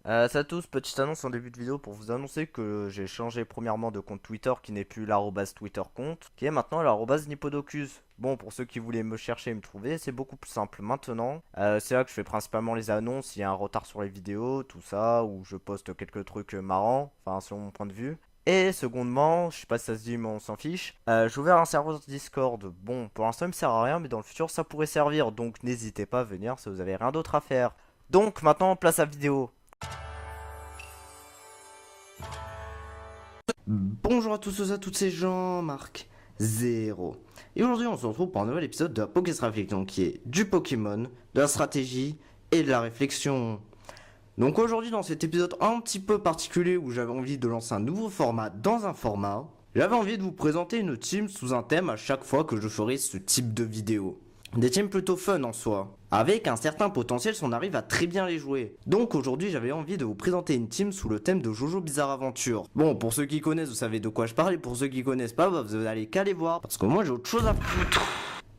Salut à tous, petite annonce en début de vidéo pour vous annoncer que j'ai changé premièrement de compte Twitter qui n'est plus l'arrobase Twitter compte, qui est maintenant l'arrobase Nipodocus. Bon, pour ceux qui voulaient me chercher et me trouver, c'est beaucoup plus simple maintenant. C'est là que je fais principalement les annonces, il y a un retard sur les vidéos, tout ça, où je poste quelques trucs marrants, enfin selon mon point de vue. Et secondement, je sais pas si ça se dit mais on s'en fiche, j'ai ouvert un serveur Discord. Bon, pour l'instant il me sert à rien mais dans le futur ça pourrait servir, donc n'hésitez pas à venir si vous avez rien d'autre à faire. Donc maintenant place à la vidéo. Bonjour à tous et à toutes, c'est Jean-Marc Zéro. Et aujourd'hui, on se retrouve pour un nouvel épisode de la Poké's Réflexion qui est du Pokémon, de la stratégie et de la réflexion. Donc aujourd'hui, dans cet épisode un petit peu particulier où j'avais envie de lancer un nouveau format dans un format, j'avais envie de vous présenter une team sous un thème à chaque fois que je ferai ce type de vidéo. Des teams plutôt fun en soi, avec un certain potentiel si on arrive à très bien les jouer. Donc aujourd'hui j'avais envie de vous présenter une team sous le thème de Jojo Bizarre Aventure. Bon, pour ceux qui connaissent vous savez de quoi je parle, et pour ceux qui connaissent pas, bah, vous allez qu'à les voir, parce que moi j'ai autre chose à foutre.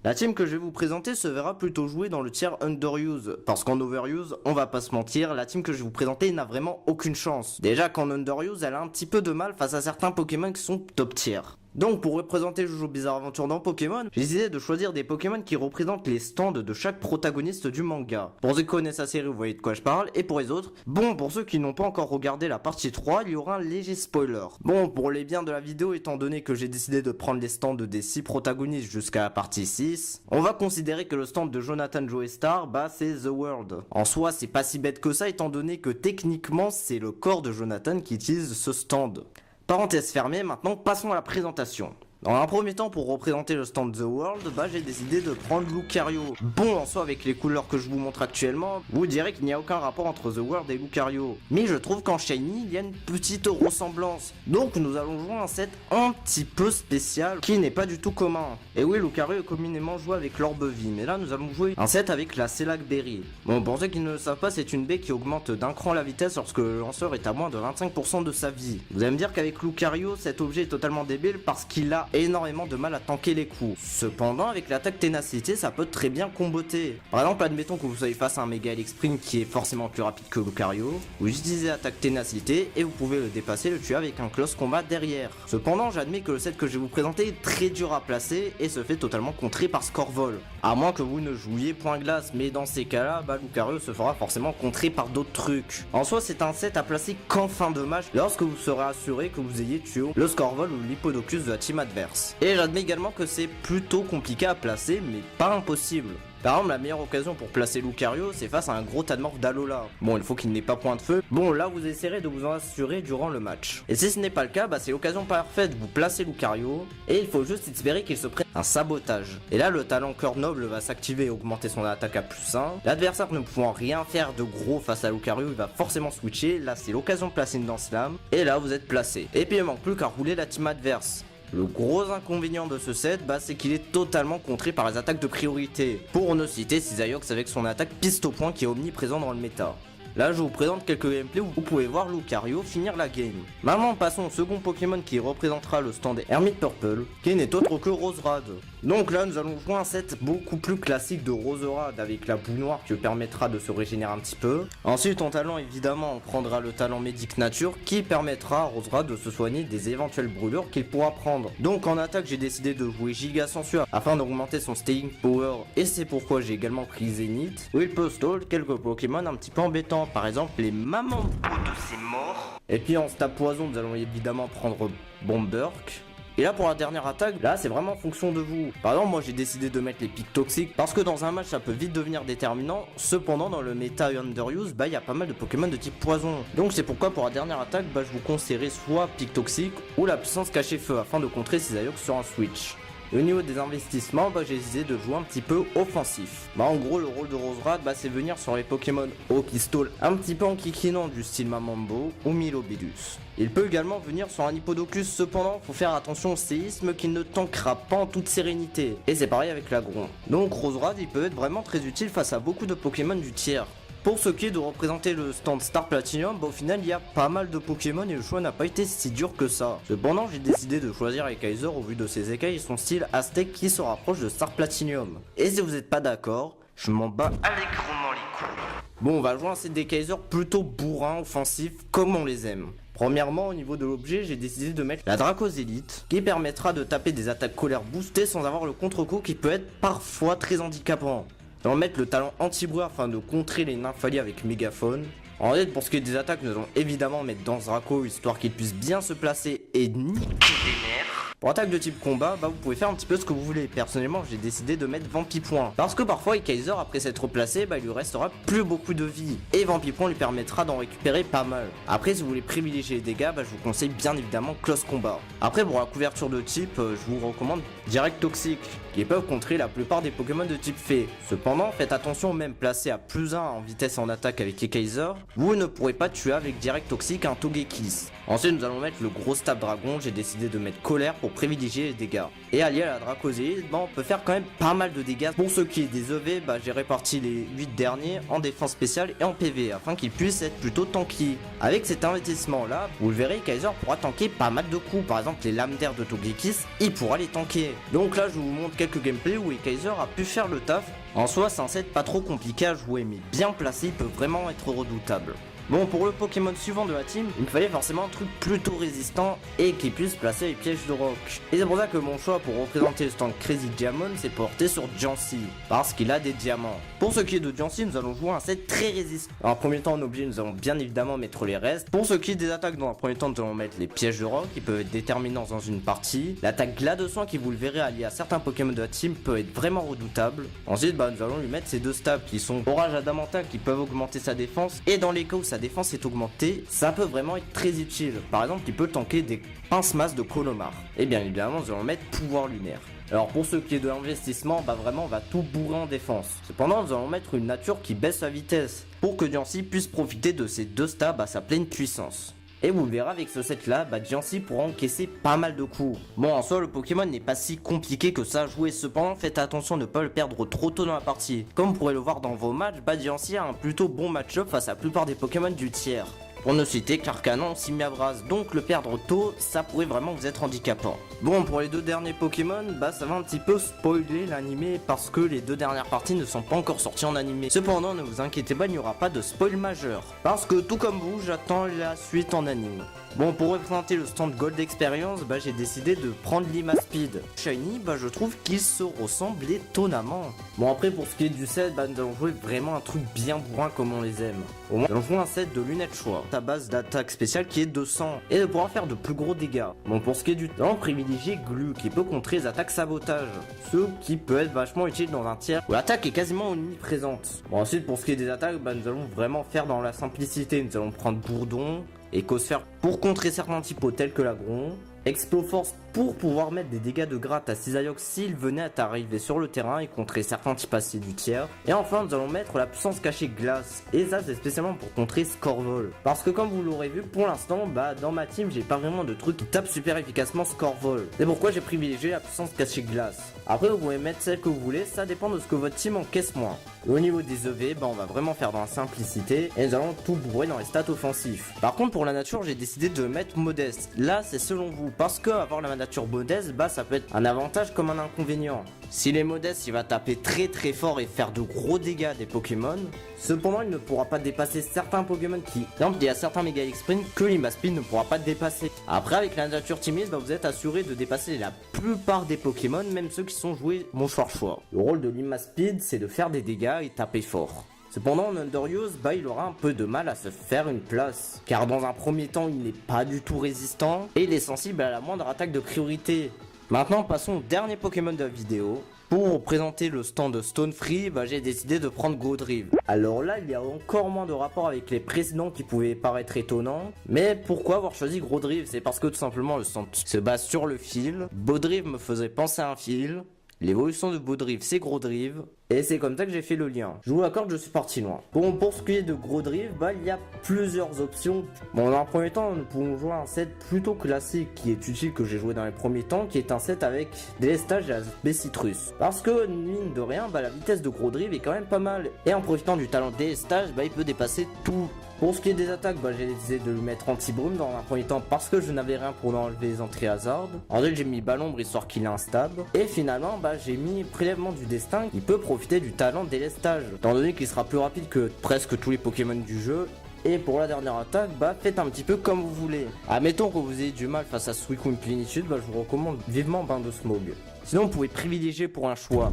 La team que je vais vous présenter se verra plutôt jouer dans le tiers Underuse, parce qu'en Overuse, on va pas se mentir, la team que je vais vous présenter n'a vraiment aucune chance. Déjà qu'en Underuse, elle a un petit peu de mal face à certains Pokémon qui sont top tier. Donc pour représenter Jojo Bizarre Aventure dans Pokémon, j'ai décidé de choisir des Pokémon qui représentent les stands de chaque protagoniste du manga. Pour ceux qui connaissent la série, vous voyez de quoi je parle, et pour les autres, bon, pour ceux qui n'ont pas encore regardé la partie 3, il y aura un léger spoiler. Bon, pour les biens de la vidéo, étant donné que j'ai décidé de prendre les stands des 6 protagonistes jusqu'à la partie 6, on va considérer que le stand de Jonathan Joestar, bah c'est The World. En soi, c'est pas si bête que ça, étant donné que techniquement, c'est le corps de Jonathan qui utilise ce stand. Parenthèse fermée, maintenant passons à la présentation. Dans un premier temps, pour représenter le stand The World, bah j'ai décidé de prendre Lucario. Bon, en soi, avec les couleurs que je vous montre actuellement, vous direz qu'il n'y a aucun rapport entre The World et Lucario. Mais je trouve qu'en Shiny, il y a une petite ressemblance. Donc nous allons jouer un set un petit peu spécial, qui n'est pas du tout commun. Et oui, Lucario est communément joué avec l'Orbe Vie, mais là nous allons jouer un set avec la Selak Berry. Bon, pour ceux qui ne le savent pas, c'est une baie qui augmente d'un cran la vitesse lorsque le lanceur est à moins de 25% de sa vie. Vous allez me dire qu'avec Lucario, cet objet est totalement débile parce qu'il a énormément de mal à tanker les coups. Cependant, avec l'attaque ténacité, ça peut très bien comboter. Par exemple, admettons que vous soyez face à un Mega Spring qui est forcément plus rapide que Lucario, vous utilisez attaque ténacité et vous pouvez le dépasser, le tuer avec un close combat derrière. Cependant, j'admets que le set que je vais vous présenter est très dur à placer et se fait totalement contrer par Scorvol. À moins que vous ne jouiez point glace, mais dans ces cas-là, bah Lucario se fera forcément contrer par d'autres trucs. En soi, c'est un set à placer qu'en fin de match, lorsque vous serez assuré que vous ayez tué le Scorvol ou l'Hippodocus de la team adverse. Et j'admets également que c'est plutôt compliqué à placer, mais pas impossible. Par exemple, la meilleure occasion pour placer Lucario, c'est face à un gros Tanmorph d'Alola. Bon, il faut qu'il n'ait pas point de feu. Bon, là, vous essaierez de vous en assurer durant le match. Et si ce n'est pas le cas, bah c'est l'occasion parfaite. Vous placez Lucario, et il faut juste espérer qu'il se prenne un sabotage. Et là, le talent cœur noble va s'activer et augmenter son attaque à +1. L'adversaire ne pouvant rien faire de gros face à Lucario, il va forcément switcher. Là, c'est l'occasion de placer une Dance Lame. Et là, vous êtes placé. Et puis, il ne manque plus qu'à rouler la team adverse. Le gros inconvénient de ce set, bah, c'est qu'il est totalement contré par les attaques de priorité. Pour ne citer Cisaiox avec son attaque piste au point qui est omniprésent dans le méta. Là, je vous présente quelques gameplays où vous pouvez voir Lucario finir la game. Maintenant, passons au second Pokémon qui représentera le stand Hermit Purple, qui n'est autre que Roserade. Donc là, nous allons jouer un set beaucoup plus classique de Roserade avec la boue noire qui permettra de se régénérer un petit peu. Ensuite, en talent, évidemment, on prendra le talent Médic Nature qui permettra à Roserade de se soigner des éventuelles brûlures qu'il pourra prendre. Donc en attaque, j'ai décidé de jouer Giga Censure afin d'augmenter son Staying Power et c'est pourquoi j'ai également pris Zénith, où il peut stall quelques Pokémon un petit peu embêtants. Par exemple les Mamambo de ces morts. Et puis en stab poison nous allons évidemment prendre Bomberk. Et là pour la dernière attaque, là c'est vraiment en fonction de vous. Par exemple moi j'ai décidé de mettre les pics toxiques parce que dans un match ça peut vite devenir déterminant. Cependant dans le méta Underuse, bah il y a pas mal de Pokémon de type poison. Donc c'est pourquoi pour la dernière attaque, bah je vous conseillerais soit pic toxique ou la puissance cachée feu afin de contrer Cisaiox sur un switch. Et au niveau des investissements, bah, j'ai décidé de jouer un petit peu offensif. Bah, en gros, le rôle de Roserade, bah, c'est venir sur les Pokémon haut qui stall un petit peu en kikinant du style Mamambo ou Milobidus. Il peut également venir sur un Hippodocus, cependant, faut faire attention au séisme qui ne tankera pas en toute sérénité. Et c'est pareil avec l'Agron. Donc Roserade, il peut être vraiment très utile face à beaucoup de Pokémon du tiers. Pour ce qui est de représenter le stand Star Platinum, bah au final il y a pas mal de Pokémon et le choix n'a pas été si dur que ça. Cependant j'ai décidé de choisir Ekaizer au vu de ses écailles et son style Aztec qui se rapproche de Star Platinum. Et si vous n'êtes pas d'accord, je m'en bats allègrement les couilles. Bon, on va jouer un set des Kaiser plutôt bourrin, offensif, comme on les aime. Premièrement, au niveau de l'objet, j'ai décidé de mettre la Dracosélite, qui permettra de taper des attaques colère boostées sans avoir le contre-coup qui peut être parfois très handicapant. On va mettre le talent anti-bruit afin de contrer les nymphaliers avec mégaphone. En fait, pour ce qui est des attaques, nous allons évidemment mettre Danse Draco, histoire qu'il puisse bien se placer et niquer des nerfs. Pour attaque de type combat, vous pouvez faire un petit peu ce que vous voulez. Personnellement, j'ai décidé de mettre Vampipoint. Parce que parfois, Kaiser, après s'être placé, il lui restera plus beaucoup de vie. Et Vampipoint lui permettra d'en récupérer pas mal. Après, si vous voulez privilégier les dégâts, je vous conseille bien évidemment Close Combat. Après, pour la couverture de type, je vous recommande Direct Toxique, qui peuvent contrer la plupart des Pokémon de type Fée. Cependant, faites attention, même placé à +1 en vitesse en attaque avec les Kaiser, vous ne pourrez pas tuer avec Direct Toxique un Togekiss. Ensuite, nous allons mettre le gros stab dragon. J'ai décidé de mettre colère pour privilégier les dégâts. Et allié à la Dracosélite, on peut faire quand même pas mal de dégâts. Pour ce qui est des EV, j'ai réparti les 8 derniers en défense spéciale et en PV afin qu'ils puissent être plutôt tanky. Avec cet investissement là, vous le verrez, Kaiser pourra tanker pas mal de coups. Par exemple, les lames d'air de Togekiss, il pourra les tanker. Donc là, je vous montre quelques gameplays où Kaiser a pu faire le taf. En soi, c'est un set pas trop compliqué à jouer, mais bien placé, il peut vraiment être redoutable. Bon, pour le Pokémon suivant de la team, il me fallait forcément un truc plutôt résistant et qui puisse placer les pièges de roc. Et c'est pour ça que mon choix pour représenter le stand Crazy Diamond s'est porté sur Diancie, parce qu'il a des diamants. Pour ce qui est de Diancie, nous allons jouer un set très résistant. En un premier temps, en objet, nous allons bien évidemment mettre les restes. Pour ce qui est des attaques, dans un premier temps, nous allons mettre les pièges de roc qui peuvent être déterminants dans une partie. L'attaque Glas de soin qui, vous le verrez, alliée à certains Pokémon de la team, peut être vraiment redoutable. Ensuite, nous allons lui mettre ces deux stabs qui sont Orage Adamantal qui peuvent augmenter sa défense. Et dans les cas où sa défense est augmentée, ça peut vraiment être très utile. Par exemple, il peut tanker des pince-masses de Colomar. Et bien évidemment, nous allons mettre Pouvoir Lunaire. Alors pour ce qui est de l'investissement, vraiment on va tout bourrer en défense. Cependant, nous allons mettre une nature qui baisse sa vitesse pour que Diancie puisse profiter de ces deux stabs à sa pleine puissance. Et vous le verrez avec ce set là, Diancie pourra encaisser pas mal de coups. Bon, en soi le Pokémon n'est pas si compliqué que ça à jouer, cependant faites attention de ne pas le perdre trop tôt dans la partie. Comme vous pourrez le voir dans vos matchs, Diancie a un plutôt bon match-up face à la plupart des Pokémon du tiers. Pour ne citer Carcanon, Simiabras, donc le perdre tôt, ça pourrait vraiment vous être handicapant. Bon, pour les deux derniers Pokémon, ça va un petit peu spoiler l'animé parce que les deux dernières parties ne sont pas encore sorties en animé. Cependant, ne vous inquiétez pas, il n'y aura pas de spoil majeur. Parce que tout comme vous, j'attends la suite en anime. Bon, pour représenter le stand Gold Experience, j'ai décidé de prendre l'Imaspeed. Shiny, je trouve qu'il se ressemble étonnamment. Bon, après, pour ce qui est du set, nous allons jouer vraiment un truc bien bourrin comme on les aime. Au moins, nous allons jouer un set de lunettes choix, à base d'attaque spéciale qui est 200, et de pouvoir faire de plus gros dégâts. Bon, pour ce qui est du talent, privilégier Glu, qui peut contrer les attaques sabotage, ce qui peut être vachement utile dans un tiers où l'attaque est quasiment omniprésente. Bon, ensuite, pour ce qui est des attaques, nous allons vraiment faire dans la simplicité. Nous allons prendre Bourdon, Écosphère pour contrer certains typos tels que l'Agron, Exploforce pour pouvoir mettre des dégâts de gratte à Cisaillux s'il venait à t'arriver sur le terrain et contrer certains types aciers du tiers. Et enfin nous allons mettre la puissance cachée glace, et ça c'est spécialement pour contrer Scorvol. Parce que comme vous l'aurez vu, pour l'instant, dans ma team j'ai pas vraiment de trucs qui tapent super efficacement Scorvol. C'est pourquoi j'ai privilégié la puissance cachée glace. Après vous pouvez mettre celle que vous voulez, ça dépend de ce que votre team encaisse moins. Et au niveau des EV, on va vraiment faire dans la simplicité et nous allons tout bourrer dans les stats offensifs. Par contre pour la nature j'ai décidé de mettre modeste. Là c'est selon vous, parce que avoir la nature modeste, ça peut être un avantage comme un inconvénient. S'il est modeste, il va taper très très fort et faire de gros dégâts à des Pokémon. Cependant, il ne pourra pas dépasser certains Pokémon qui... Par exemple, il y a certains Mega X-Sprint que l'Imaspeed ne pourra pas dépasser. Après, avec la nature timide, vous êtes assuré de dépasser la plupart des Pokémon, même ceux qui sont joués choix. Le rôle de l'Imaspeed, c'est de faire des dégâts et taper fort. Cependant, en Underuse, il aura un peu de mal à se faire une place. Car dans un premier temps, il n'est pas du tout résistant et il est sensible à la moindre attaque de priorité. Maintenant, passons au dernier Pokémon de la vidéo. Pour représenter le stand de Stonefree, j'ai décidé de prendre Godrive. Alors là, il y a encore moins de rapport avec les précédents qui pouvaient paraître étonnants. Mais pourquoi avoir choisi Godrive? C'est parce que tout simplement, le stand se base sur le fil. Bodrive me faisait penser à un fil. L'évolution de Bodrive, c'est Grodrive. Et c'est comme ça que j'ai fait le lien. Je vous l'accorde, je suis parti loin. Bon, pour ce qui est de Grodrive, il y a plusieurs options. Bon, dans un premier temps, nous pouvons jouer un set plutôt classique qui est utile, que j'ai joué dans les premiers temps, qui est un set avec délestage et aspect citrus. Parce que, mine de rien, la vitesse de Grodrive est quand même pas mal. Et en profitant du talent délestage, il peut dépasser tout. Pour ce qui est des attaques, j'ai décidé de lui mettre anti-brume dans un premier temps parce que je n'avais rien pour enlever les entrées hasard. Ensuite, j'ai mis ballon histoire qu'il est instable. Et finalement, j'ai mis prélèvement du destin qui peut profiter du talent délestage, étant donné qu'il sera plus rapide que presque tous les Pokémon du jeu. Et pour la dernière attaque, faites un petit peu comme vous voulez. Admettons que vous ayez du mal face à Suicune Plénitude, je vous recommande vivement Bain de Smog. Sinon, vous pouvez privilégier pour un choix.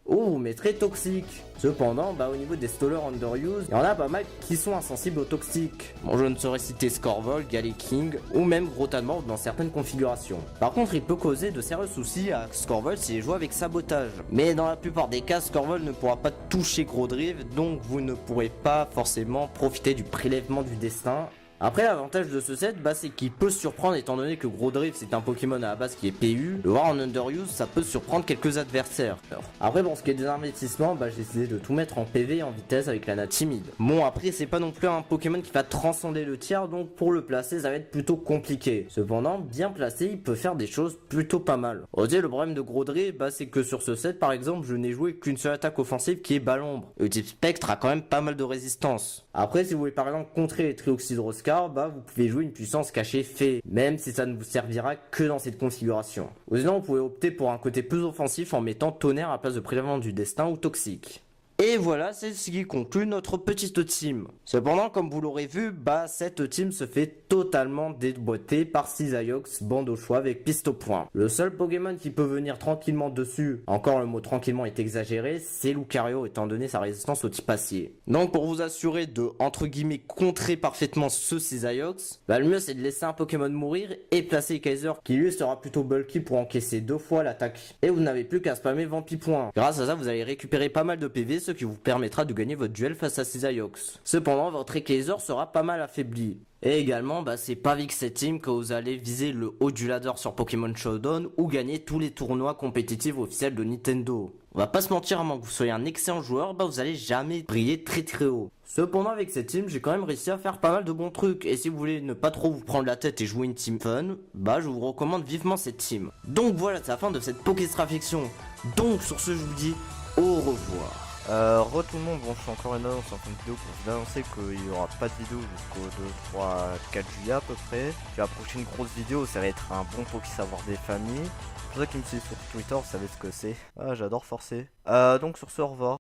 Oh, mais très toxique. Cependant, au niveau des stallers underuse, il y en a pas mal qui sont insensibles aux toxiques. Bon, je ne saurais citer Scorvol, King ou même Grotanmorph dans certaines configurations. Par contre, il peut causer de sérieux soucis à Scorvol s'il est joué avec sabotage. Mais dans la plupart des cas, Scorvol ne pourra pas toucher Grodrive, donc vous ne pourrez pas forcément profiter du prélèvement du destin. Après, l'avantage de ce set, c'est qu'il peut surprendre étant donné que Grodrive c'est un Pokémon à la base qui est PU. Le voir en Underuse, ça peut surprendre quelques adversaires. Après, pour ce qui est des investissements, j'ai décidé de tout mettre en PV et en vitesse avec la natte timide. Bon, après, c'est pas non plus un Pokémon qui va transcender le tiers, donc pour le placer, ça va être plutôt compliqué. Cependant, bien placé, il peut faire des choses plutôt pas mal. Aussi, le problème de Grodrive, c'est que sur ce set, par exemple, je n'ai joué qu'une seule attaque offensive qui est Balle-Ombre. Le type Spectre a quand même pas mal de résistance. Après, si vous voulez par exemple contrer les Trioxydroscar, vous pouvez jouer une puissance cachée Fée, même si ça ne vous servira que dans cette configuration. Ou sinon, vous pouvez opter pour un côté plus offensif en mettant Tonnerre à la place de Prélèvement du Destin ou Toxique. Et voilà, c'est ce qui conclut notre petite team. Cependant, comme vous l'aurez vu, cette team se fait totalement déboîter par Cisaiox, bande au choix avec piste au point. Le seul Pokémon qui peut venir tranquillement dessus, encore le mot tranquillement est exagéré, c'est Lucario étant donné sa résistance au type acier. Donc pour vous assurer de, entre guillemets, contrer parfaitement ce Cisaiox, le mieux c'est de laisser un Pokémon mourir et placer Kaiser qui lui sera plutôt bulky pour encaisser 2 fois l'attaque. Et vous n'avez plus qu'à spammer Vampipoint. Grâce à ça, vous allez récupérer pas mal de PV, ce qui vous permettra de gagner votre duel face à Cisaiox. Cependant, votre Kaiser sera pas mal affaibli. Et également, c'est pas avec cette team que vous allez viser le haut du ladder sur Pokémon Showdown ou gagner tous les tournois compétitifs officiels de Nintendo. On va pas se mentir, à moins que vous soyez un excellent joueur, vous allez jamais briller très haut. Cependant, avec cette team, j'ai quand même réussi à faire pas mal de bons trucs. Et si vous voulez ne pas trop vous prendre la tête et jouer une team fun, je vous recommande vivement cette team. Donc voilà, c'est la fin de cette Pokéstrat Fiction. Donc sur ce, je vous dis au revoir. Tout le monde, je fais encore une annonce en fin de vidéo pour vous annoncer qu'il n'y aura pas de vidéo jusqu'au 2, 3, 4 juillet à peu près. Puis la prochaine grosse vidéo, ça va être un bon Poké Savoir des familles. Pour ceux qui me suivent sur Twitter, vous savez ce que c'est. J'adore forcer. Donc sur ce, au revoir.